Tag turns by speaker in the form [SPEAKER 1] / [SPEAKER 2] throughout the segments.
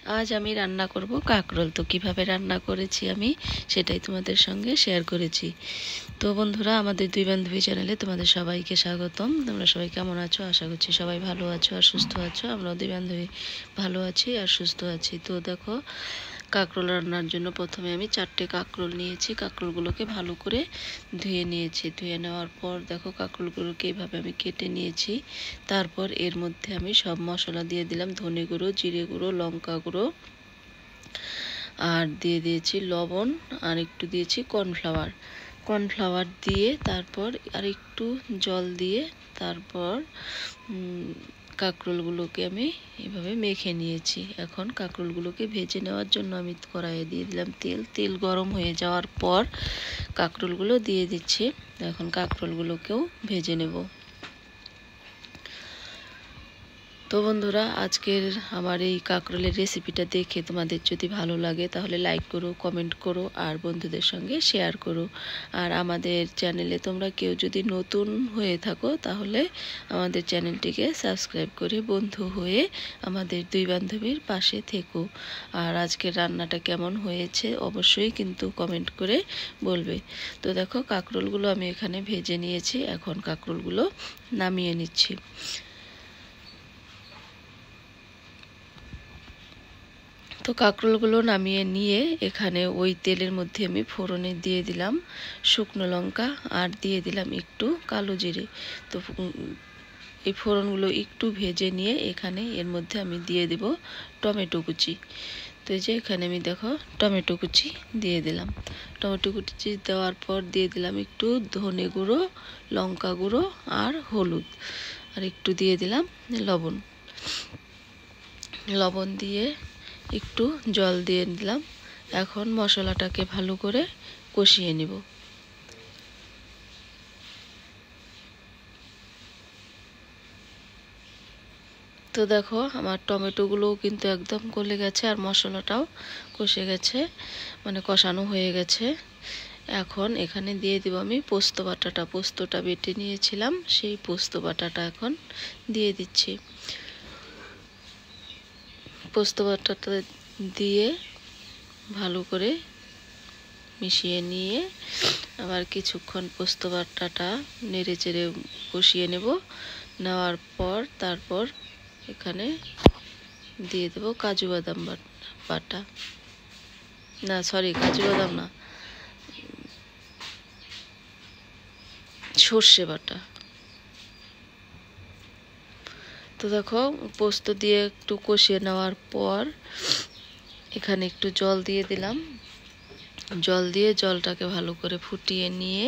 [SPEAKER 1] আজ আমি রান্না করব কাঁকরোল। তো কিভাবে রান্না করেছি আমি সেটাই তোমাদের সঙ্গে শেয়ার করেছি। তো বন্ধুরা, আমাদের দুই বান্ধবী চ্যানেলে তোমাদের সবাইকে স্বাগতম। তোমরা সবাই কেমন আছো? আশা করছি সবাই ভালো আছো আর সুস্থ আছো। আমরাও দুই বান্ধবী ভালো আছি আর সুস্থ আছি। তো দেখো, কাঁকরোল রান্নার জন্য প্রথমে আমি 4টে কাঁকরোল নিয়েছি। কাঁকরোলগুলোকে ভালো করে ধুয়ে নিয়েছি। ধুয়ে নেওয়ার পর দেখো, কাঁকরোলগুলোকে এইভাবে আমি কেটে নিয়েছি। তারপর এর মধ্যে আমি সব মশলা দিয়ে দিলাম, ধনে গুঁড়ো, জিরে গুঁড়ো, লঙ্কা গুঁড়ো, আর দিয়ে দিয়েছি লবণ, আর একটু দিয়েছি কর্নফ্লাওয়ার দিয়ে তারপর আর একটু জল দিয়ে তারপর কাঁকরোলগুলোকে আমি এভাবে মেখে নিয়েছি। এখন কাঁকরোলগুলোকে ভেজে নেওয়ার জন্য আমি কড়াইয়ে দিয়ে দিলাম তেল গরম হয়ে যাওয়ার পর কাঁকরোলগুলো দিয়ে দিচ্ছি। এখন কাঁকরোলগুলোকেও ভেজে নেব। তো বন্ধুরা, আজকের আমার এই কাঁকরোলের রেসিপিটা দেখে তোমাদের যদি ভালো লাগে তাহলে লাইক করো, কমেন্ট করো আর বন্ধুদের সঙ্গে শেয়ার করো। আর আমাদের চ্যানেলে তোমরা কেউ যদি নতুন হয়ে থাকো তাহলে আমাদের চ্যানেলটিকে সাবস্ক্রাইব করে বন্ধু হয়ে আমাদের দুই বান্ধবীর পাশে থেকো। আর আজকের রান্নাটা কেমন হয়েছে অবশ্যই কিন্তু কমেন্ট করে বলবে। তো দেখো, কাঁকরোলগুলো আমি এখানে ভেজে নিয়েছি। এখন কাঁকরোলগুলো নামিয়ে নিচ্ছি। তো কাঁকরোলগুলো নামিয়ে নিয়ে এখানে ওই তেলের মধ্যে আমি ফোড়নে দিয়ে দিলাম শুকনো লঙ্কা আর দিয়ে দিলাম একটু কালো জিরে। তো এই ফোড়নগুলো একটু ভেজে নিয়ে এখানে এর মধ্যে আমি দিয়ে দেব টমেটো কুচি। তো এই যে এখানে আমি দেখো টমেটো কুচি দিয়ে দিলাম। টমেটো কুচি দেওয়ার পর দিয়ে দিলাম একটু ধনে গুঁড়ো, লঙ্কা গুঁড়ো আর হলুদ, আর একটু দিয়ে দিলাম লবণ দিয়ে একটু জল দিয়ে দিলাম। এখন মশলাটাকে ভালো করে কষিয়ে নিব। তো দেখো, আমার টমেটোগুলোও কিন্তু একদম গলে গেছে আর মশলাটাও কষে গেছে, মানে কষানো হয়ে গেছে। এখন এখানে দিয়ে দিব আমি পোস্ত বাটাটা। পোস্তটা বেটে নিয়েছিলাম, সেই পোস্ত বাটাটা এখন দিয়ে দিচ্ছি। পোস্ত বাটাটা দিয়ে ভালো করে মিশিয়ে নিয়ে আবার কিছুক্ষণ পোস্ত বাটাটা নেড়ে চেড়ে কষিয়ে নেওয়ার পর তারপর এখানে দিয়ে দেব কাজু বাদাম বাটা, না সরি কাজু বাদাম না, সর্ষে বাটা। তো দেখো, পোস্ত দিয়ে একটু কষিয়ে নেওয়ার পর এখানে একটু জল দিয়ে দিলাম। জল দিয়ে জলটাকে ভালো করে ফুটিয়ে নিয়ে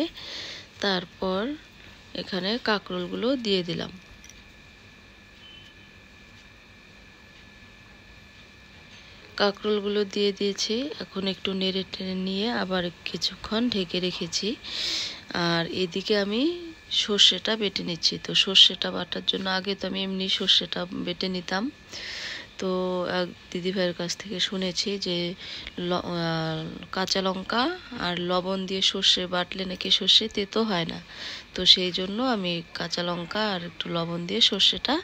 [SPEAKER 1] তারপর এখানে কাঁকরোলগুলো দিয়ে দিলাম। কাঁকরোলগুলো দিয়ে দিয়েছি। এখন একটু নেড়ে টেড়ে নিয়ে আবার কিছুক্ষণ ঢেকে রেখেছি। আর এদিকে আমি সর্ষেটা বেটে নিচ্ছি। তো সর্ষেটা বাটার জন্য আগে তো আমি এমনি সর্ষেটা বেটে নিতাম। তো এক দিদিভাইয়ের কাছ থেকে শুনেছি যে কাঁচা লঙ্কা আর লবণ দিয়ে সর্ষে বাটলে নাকি সর্ষে তেতো হয় না। তো সেই জন্য আমি কাঁচা লঙ্কা আর একটু লবণ দিয়ে সর্ষেটা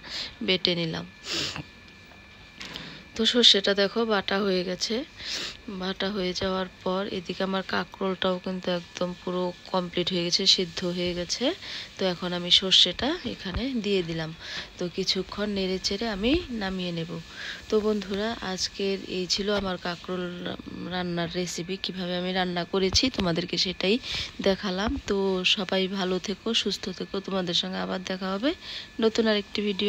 [SPEAKER 1] বেটে নিলাম। তো সর্ষেটা দেখো বাটা হয়ে গেছে। বাটা হয়ে যাওয়ার পর এদিকে আমার কাঁকরোলটাও কিন্তু একদম পুরো কমপ্লিট হয়ে গেছে, সিদ্ধ হয়ে গেছে। তো এখন আমি সর্ষেটা এখানে দিয়ে দিলাম। তো কিছুক্ষণ নেড়ে চেড়ে আমি নামিয়ে নেব। তো বন্ধুরা, আজকের এই ছিল আমার কাঁকরোল রান্নার রেসিপি। কিভাবে আমি রান্না করেছি তোমাদেরকে সেটাই দেখালাম। তো সবাই ভালো থেকো, সুস্থ থেকো। তোমাদের সঙ্গে আবার দেখা হবে নতুন আরেকটি ভিডিও।